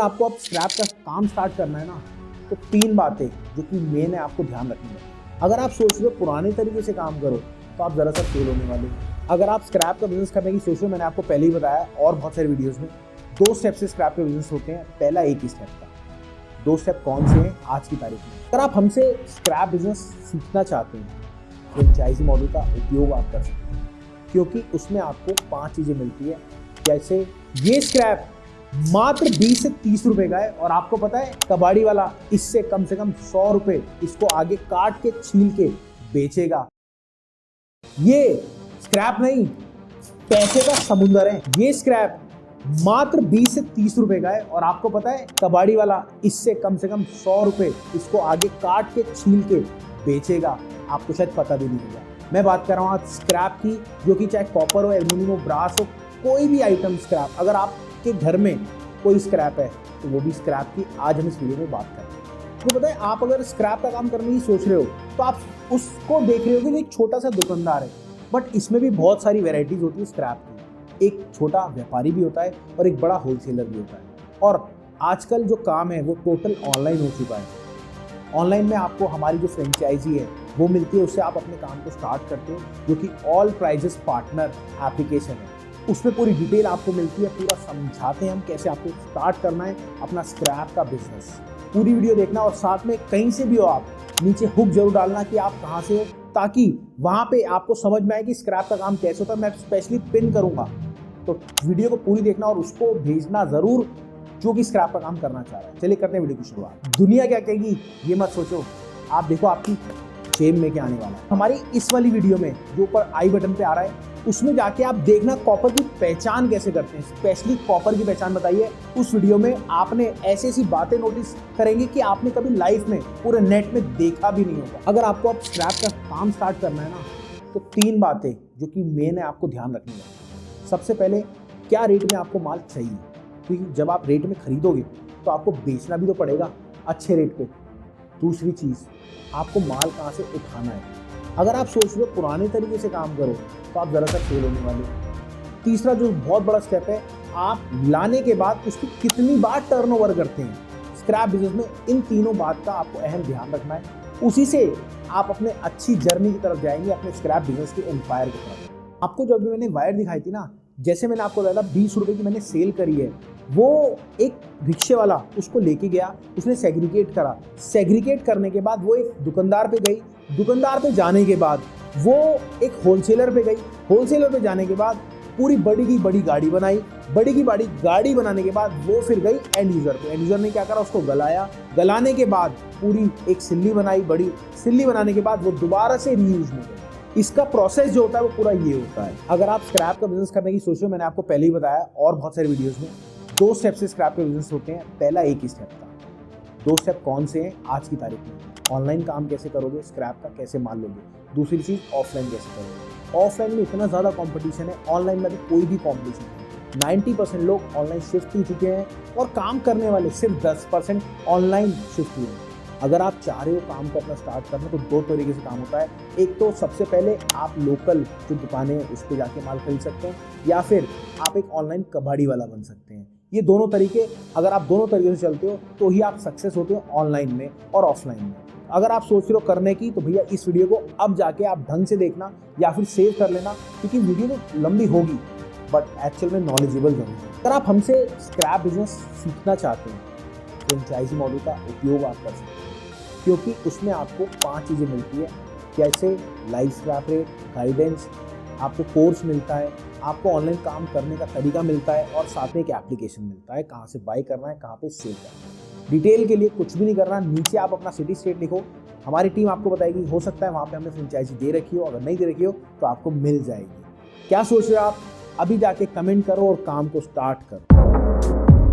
आपको अब स्क्रैप का काम स्टार्ट करना है ना, तो 3 बातें जो कि मेन है आपको ध्यान रखनी है। अगर आप सोच रहे हो पुराने तरीके से काम करो तो आप ज़रा सा फेल होने वाले हो। अगर आप स्क्रैप का बिजनेस करने की सोच रहे हो, मैंने आपको पहले ही बताया और बहुत सारे वीडियोस में 2 स्टेप से स्क्रैप के बिजनेस होते हैं। पहला एक ही स्टेप का, 2 स्टेप कौन से हैं आज की तारीख में। अगर आप हमसे स्क्रैप बिजनेस सीखना चाहते हैं, फ्रेंचाइजी मॉडल का उपयोग आप कर सकते हैं, क्योंकि उसमें आपको 5 चीज़ें मिलती है। जैसे ये स्क्रैप मात्र 20 से 30 रुपए का है और आपको पता है कबाड़ी वाला इससे कम से कम 100 रुपए इसको आगे काट के छील के बेचेगा। ये स्क्रैप नहीं, पैसे का समुंदर है। ये स्क्रैप मात्र 20 से 30 रुपए का है और आपको पता है कबाड़ी वाला इससे कम से कम 100 रुपए इसको आगे काट के छील के बेचेगा। आपको शायद पता भी नहीं होगा। मैं बात कर रहा हूँ आज स्क्रैप की, जो कि चाहे कॉपर हो, एल्यूमिनियम हो, ब्रास हो, कोई भी आइटम स्क्रैप। अगर आपके घर में कोई स्क्रैप है तो वो भी स्क्रैप की आज हम इस वीडियो में बात कर रहे हैं। तो पता है, आप अगर स्क्रैप का काम करने की सोच रहे हो तो आप उसको देख रहे हो कि एक छोटा सा दुकानदार है, बट इसमें भी बहुत सारी वेराइटीज होती है स्क्रैप की। एक छोटा व्यापारी भी होता है और एक बड़ा होलसेलर भी होता है। और आजकल जो काम है वो टोटल ऑनलाइन हो चुका है। ऑनलाइन में आपको हमारी जो फ्रेंचाइजी है वो मिलती है, उससे आप अपने काम को स्टार्ट करते हो, जो कि ऑल प्राइजेस पार्टनर एप्लीकेशन है। उसमें पूरी डिटेल आपको मिलती है, पूरा समझाते हैं हम कैसे आपको स्टार्ट करना है अपना स्क्रैप का बिजनेस। पूरी वीडियो देखना और साथ में कहीं से भी हो आप नीचे हुक जरूर डालना कि आप कहाँ से हो, ताकि वहाँ पे आपको समझ में आए कि स्क्रैप का काम कैसे होता है। मैं स्पेशली पिन करूँगा, तो वीडियो को पूरी देखना और उसको भेजना ज़रूर जो कि स्क्रैप का काम करना चाह रहा है। चलिए करते हैं वीडियो की शुरुआत। दुनिया क्या कहेगी ये मत सोचो, आप देखो आपकी जेब में क्या आने वाला है। हमारी इस वाली वीडियो में जो ऊपर आई बटन पे आ रहा है उसमें जाके आप देखना कॉपर की पहचान कैसे करते हैं। स्पेशली कॉपर की पहचान बताइए। उस वीडियो में आपने ऐसी ऐसी बातें नोटिस करेंगे कि आपने कभी लाइफ में पूरे नेट में देखा भी नहीं होगा। अगर आपको अब स्क्रैप का काम स्टार्ट करना है ना, तो 3 बातें जो कि मेन है आपको ध्यान रखनी है। सबसे पहले, क्या रेट में आपको माल चाहिए, क्योंकि जब आप रेट में खरीदोगे तो आपको बेचना भी तो पड़ेगा अच्छे रेट पे। दूसरी चीज़, आपको माल कहाँ से उठाना है। अगर आप सोच रहे हो पुराने तरीके से काम करो तो आप ज़रा सा फेल होने वाले हो। तीसरा जो बहुत बड़ा स्टेप है, आप लाने के बाद उसकी कितनी बार टर्नओवर करते हैं। स्क्रैप बिजनेस में इन तीनों बात का आपको अहम ध्यान रखना है। उसी से आप अपने अच्छी जर्नी की तरफ जाएंगे, अपने स्क्रैप बिजनेस के एम्पायर की तरफ। आपको जो अभी मैंने वायर दिखाई थी ना, जैसे मैंने आपको बताया 20 रुपए की मैंने सेल करी है, वो एक रिक्शे वाला उसको लेके गया, उसने सेग्रीगेट करा। सेग्रीगेट करने के बाद वो एक दुकानदार पे गई, दुकानदार पे जाने के बाद वो एक होलसेलर पे गई, होलसेलर पे जाने के बाद पूरी बड़ी की बड़ी गाड़ी बनाई, बड़ी की बड़ी गाड़ी बनाने के बाद वो फिर गई एंड यूजर पे। एंड यूजर ने क्या करा, उसको गलाया, गलाने के बाद पूरी एक सिल्ली बनाई, बड़ी सिल्ली बनाने के बाद वो दोबारा से रीयूज में गई। इसका प्रोसेस जो होता है वो पूरा ये होता है। अगर आप स्क्रैप का बिजनेस करने की सोच रहे हो, मैंने आपको पहले ही बताया और बहुत सारे वीडियोस में 2 स्टेप से स्क्रैप के बिजनेस होते हैं। पहला एक ही स्टेप का, 2 स्टेप कौन से हैं आज की तारीख में। ऑनलाइन काम कैसे करोगे, स्क्रैप का कैसे माल लोगे। दूसरी चीज़, ऑफलाइन कैसे करोगे। ऑफलाइन में इतना ज़्यादा कंपटीशन है, ऑनलाइन में भी कोई भी कंपटीशन नहीं। 90% लोग ऑनलाइन शिफ्ट हो चुके हैं और काम करने वाले सिर्फ 10% ऑनलाइन शिफ्ट हुए हैं। अगर आप चाह रहे हो काम को अपना स्टार्ट करना, तो 2 तरीके से काम होता है। एक तो सबसे पहले आप लोकल जो दुकानें हैं उस पर जाके माल खरीद सकते हैं, या फिर आप एक ऑनलाइन कबाड़ी वाला बन सकते हैं। ये दोनों तरीके, अगर आप दोनों तरीके से चलते हो तो ही आप सक्सेस होते हो ऑनलाइन में और ऑफलाइन में। अगर आप सोच रहे हो करने की, तो भैया इस वीडियो को अब जाके आप ढंग से देखना या फिर सेव कर लेना, क्योंकि वीडियो तो लंबी होगी बट एक्चुअल में नॉलेजेबल जरूर है। अगर आप हमसे स्क्रैप बिजनेस सीखना चाहते हैं, फ्रेंचाइजी मॉडल का उपयोग आप कर सकते हैं, क्योंकि उसमें आपको 5 चीज़ें मिलती है। जैसे लाइव स्क्रैप रेट, गाइडेंस, आपको कोर्स मिलता है, आपको ऑनलाइन काम करने का तरीका मिलता है और साथ में एक एप्लीकेशन मिलता है, कहाँ से बाय करना है, कहाँ पे सेल करना है। डिटेल के लिए कुछ भी नहीं करना, नीचे आप अपना सिटी स्टेट लिखो, हमारी टीम आपको बताएगी। हो सकता है वहाँ पे हमने फ्रेंचाइजी दे रखी हो, अगर नहीं दे रखी हो तो आपको मिल जाएगी। क्या सोच रहे हो आप? अभी जाके कमेंट करो और काम को स्टार्ट करो।